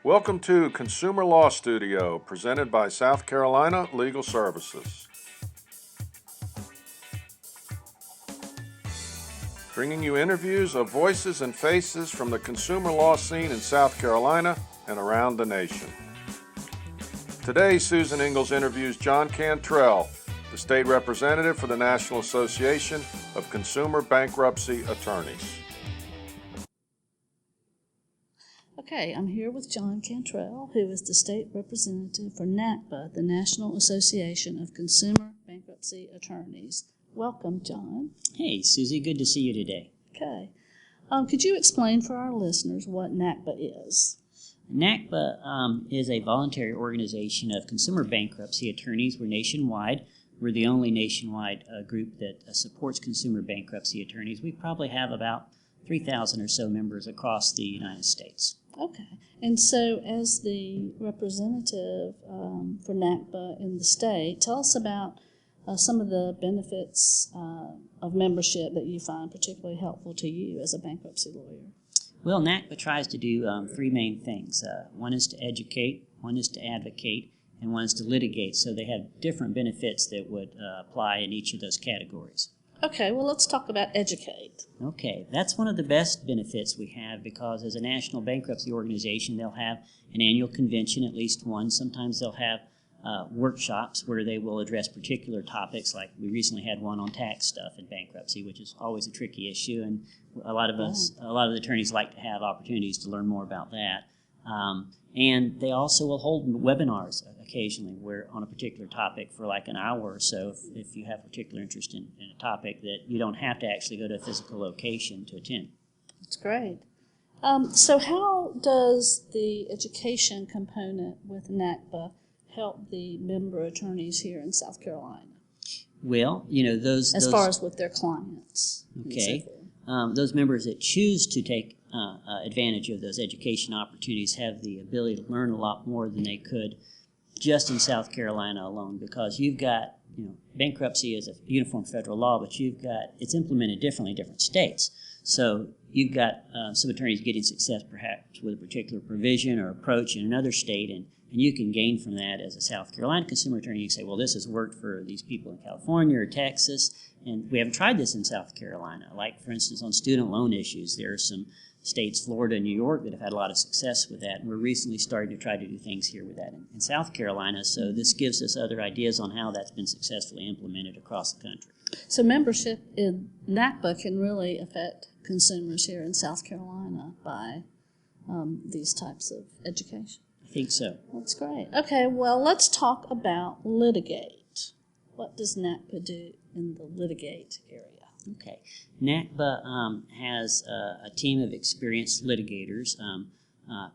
Welcome to Consumer Law Studio, presented by South Carolina Legal Services. Bringing you interviews of voices and faces from the consumer law scene in South Carolina and around the nation. Today, Susan Ingalls interviews John Cantrell, the state representative for the National Association of Consumer Bankruptcy Attorneys. Okay, I'm here with John Cantrell, who is the state representative for NACBA, the National Association of Consumer Bankruptcy Attorneys. Welcome, John. Hey, Susie, good to see you today. Okay. Could you explain for our listeners what NACBA is? NACBA is a voluntary organization of consumer bankruptcy attorneys. We're nationwide. We're the only nationwide group that supports consumer bankruptcy attorneys. We probably have about 3,000 or so members across the United States. Okay. And so as the representative for NACBA in the state, tell us about some of the benefits of membership that you find particularly helpful to you as a bankruptcy lawyer. Well, NACBA tries to do three main things. One is to educate, one is to advocate, and one is to litigate. So they have different benefits that would apply in each of those categories. Okay, well, let's talk about educate. Okay, that's one of the best benefits we have because as a national bankruptcy organization, they'll have an annual convention, at least one. Sometimes they'll have workshops where they will address particular topics, like we recently had one on tax stuff in bankruptcy, which is always a tricky issue, and a lot of the attorneys like to have opportunities to learn more about that. And they also will hold webinars occasionally where on a particular topic for like an hour or so if you have particular interest in a topic that you don't have to actually go to a physical location to attend. That's great. So how does the education component with NACBA help the member attorneys here in South Carolina? Well, those far as with their clients. Okay. Those members that choose to take advantage of those education opportunities have the ability to learn a lot more than they could just in South Carolina alone, because you've got, bankruptcy is a uniform federal law, but it's implemented differently in different states. So you've got some attorneys getting success perhaps with a particular provision or approach in another state, and you can gain from that as a South Carolina consumer attorney. You can say, well, this has worked for these people in California or Texas, and we haven't tried this in South Carolina. Like, for instance, on student loan issues, there are some states, Florida and New York, that have had a lot of success with that. And we're recently starting to try to do things here with that in South Carolina. So this gives us other ideas on how that's been successfully implemented across the country. So membership in NACBA can really affect consumers here in South Carolina by these types of education. I think so. That's great. Okay, well, let's talk about litigate. What does NACBA do in the litigate area? Okay. NACBA has a team of experienced litigators,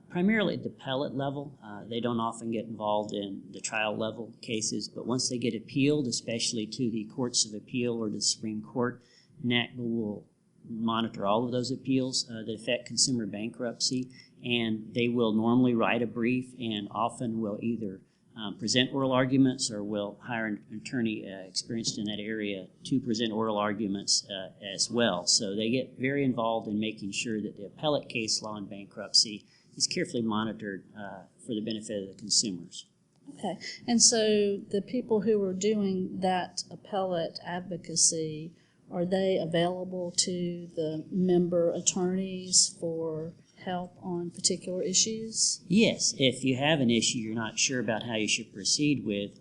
primarily at the appellate level. They don't often get involved in the trial level cases, but once they get appealed, especially to the courts of appeal or to the Supreme Court, NACBA will monitor all of those appeals that affect consumer bankruptcy, and they will normally write a brief and often will either present oral arguments or will hire an attorney experienced in that area to present oral arguments as well. So they get very involved in making sure that the appellate case law in bankruptcy is carefully monitored for the benefit of the consumers. Okay, and so the people who are doing that appellate advocacy, are they available to the member attorneys for help on particular issues? Yes. If you have an issue you're not sure about how you should proceed with,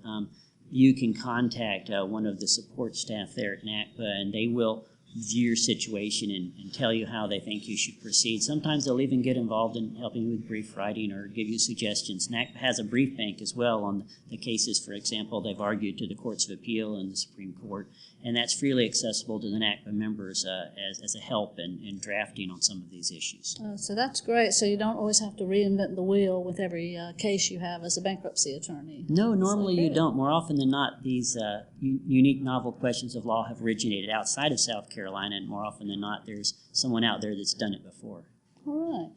you can contact one of the support staff there at NACBA, and they will view your situation and tell you how they think you should proceed. Sometimes they'll even get involved in helping you with brief writing or give you suggestions. NACBA has a brief bank as well on the cases, for example, they've argued to the courts of appeal and the Supreme Court, and that's freely accessible to the NACBA members as a help in drafting on some of these issues. So that's great. So you don't always have to reinvent the wheel with every case you have as a bankruptcy attorney. No, normally you don't. More often than not, these unique novel questions of law have originated outside of South Carolina, and more often than not, there's someone out there that's done it before. All right.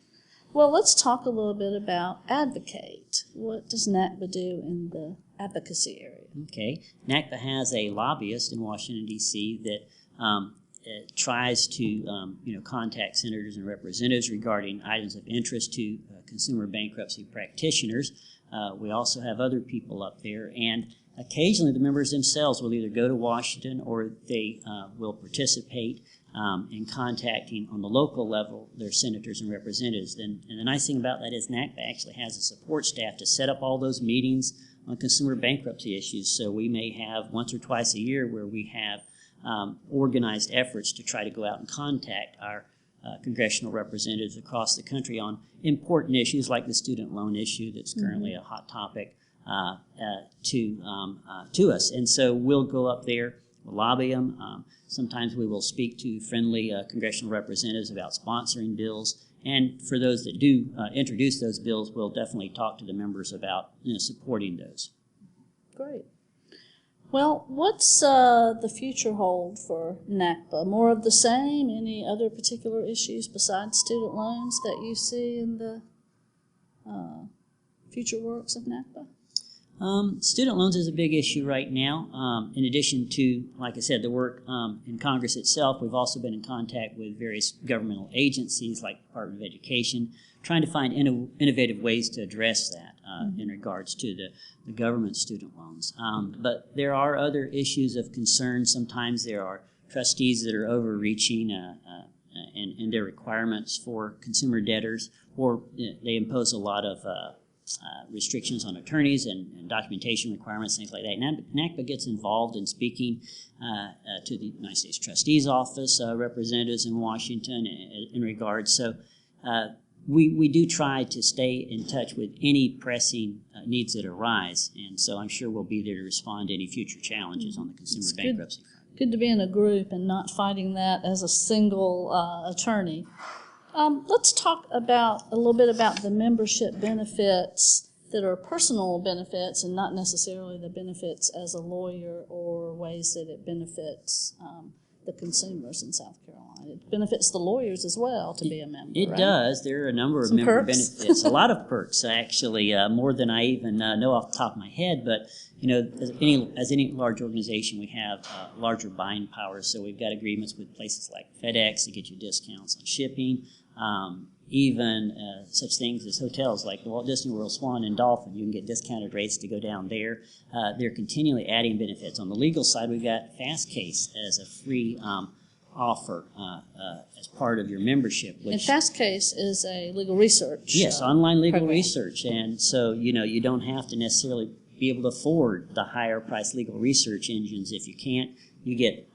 Well, let's talk a little bit about advocate. What does NACBA do in the advocacy area? Okay. NACBA has a lobbyist in Washington, D.C. that tries to contact senators and representatives regarding items of interest to consumer bankruptcy practitioners. We also have other people up there, and occasionally the members themselves will either go to Washington or they will participate in contacting on the local level their senators and representatives. And the nice thing about that is NACBA actually has a support staff to set up all those meetings on consumer bankruptcy issues. So we may have once or twice a year where we have organized efforts to try to go out and contact our congressional representatives across the country on important issues like the student loan issue that's currently a hot topic to us. And so we'll go up there, we'll lobby them. Sometimes we will speak to friendly congressional representatives about sponsoring bills. And for those that do introduce those bills, we'll definitely talk to the members about supporting those. Great. Well, what's the future hold for NACBA? More of the same? Any other particular issues besides student loans that you see in the future works of NACBA? Student loans is a big issue right now. In addition to, like I said, the work in Congress itself, we've also been in contact with various governmental agencies like the Department of Education, trying to find innovative ways to address that in regards to the government student loans. But there are other issues of concern. Sometimes there are trustees that are overreaching in their requirements for consumer debtors, or they impose a lot of restrictions on attorneys and documentation requirements, things like that. NACBA gets involved in speaking to the United States Trustee's Office representatives in Washington in regards. So we do try to stay in touch with any pressing needs that arise, and so I'm sure we'll be there to respond to any future challenges on the consumer bankruptcy front. Good to be in a group and not fighting that as a single attorney. Let's talk a little bit about the membership benefits that are personal benefits and not necessarily the benefits as a lawyer or ways that it benefits the consumers in South Carolina. It benefits the lawyers as well to be a member. It right? does. There are a number of Some member perks. benefits, a lot of perks actually, more than I even know off the top of my head. But as any large organization, we have larger buying power. So we've got agreements with places like FedEx to get you discounts on shipping. Even such things as hotels like the Walt Disney World Swan and Dolphin. You can get discounted rates to go down there. They're continually adding benefits. On the legal side, we've got Fast Case as a free offer as part of your membership. And Fast Case is a legal research. Yes, online legal program. research. And so, you don't have to necessarily be able to afford the higher price legal research engines. If you can't, you get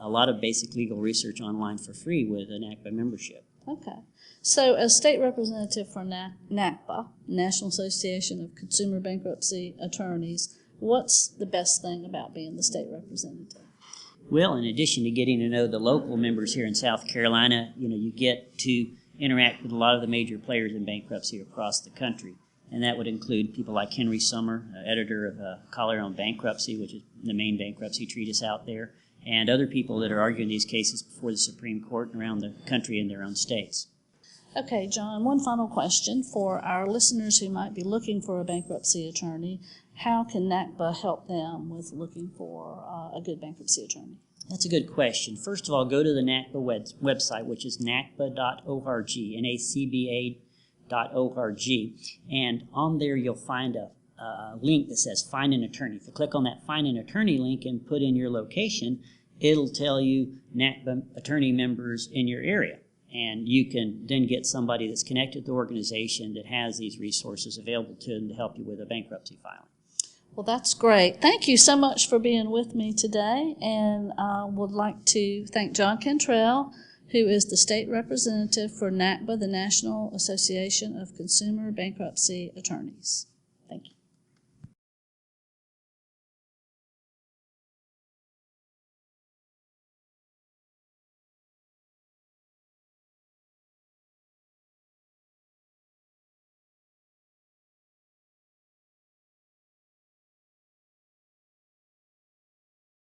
a lot of basic legal research online for free with an NACBA membership. Okay. So as state representative for NACBA, National Association of Consumer Bankruptcy Attorneys, what's the best thing about being the state representative? Well, in addition to getting to know the local members here in South Carolina, you get to interact with a lot of the major players in bankruptcy across the country. And that would include people like Henry Sommer, editor of Collier on Bankruptcy, which is the main bankruptcy treatise out there, and other people that are arguing these cases before the Supreme Court and around the country in their own states. Okay, John, one final question for our listeners who might be looking for a bankruptcy attorney. How can NACBA help them with looking for a good bankruptcy attorney? That's a good question. First of all, go to the NACBA website, which is nacba.org, NACBA.org, and on there you'll find a link that says Find an Attorney. If you click on that Find an Attorney link and put in your location, it'll tell you NACBA attorney members in your area. And you can then get somebody that's connected to the organization that has these resources available to them to help you with a bankruptcy filing. Well, that's great. Thank you so much for being with me today. And I would like to thank John Cantrell, who is the state representative for NACBA, the National Association of Consumer Bankruptcy Attorneys.